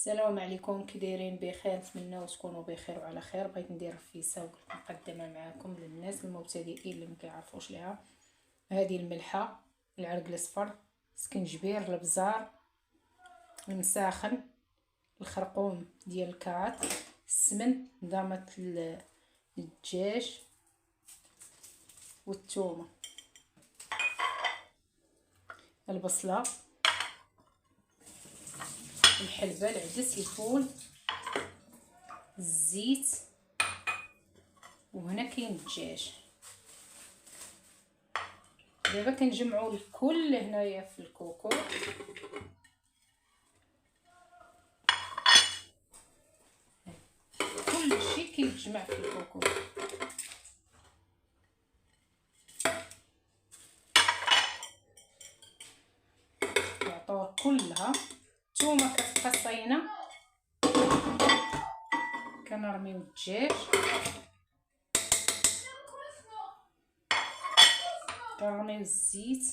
السلام عليكم، كي دايرين؟ بخير، نتمنى تكونوا بخير وعلى خير. بغيت ندير رفيسه مقدمه معكم للناس المبتدئين اللي ما كيعرفوش ليها. هذه الملحه، العرق الاصفر، سكنجبير، الابزار، المساخن، الخرقوم ديال الكعات، السمن، نظامه الدجاج والثومه، البصله، الحلبه، العدس، الفول، الزيت، وهنا كاين الدجاج. دابا كنجمعوا الكل هنايا في الكوكو. كلشي كيتجمع في الكوكو. كيعطوه كلها. الثومه كتبقى صاينه. كنرميو الدجاج، كنرميو الزيت.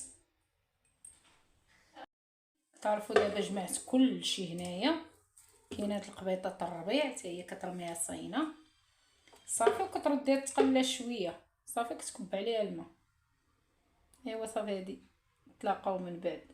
تعرفوا دابا جمعت كلشي هنايا. كاينه هاد القبيطه الربيع حتى هي كترميها صاينه صافي، وكترديها تقلى شويه صافي، كتكب عليها الماء. ايوا صافي، هادي نتلاقاو من بعد.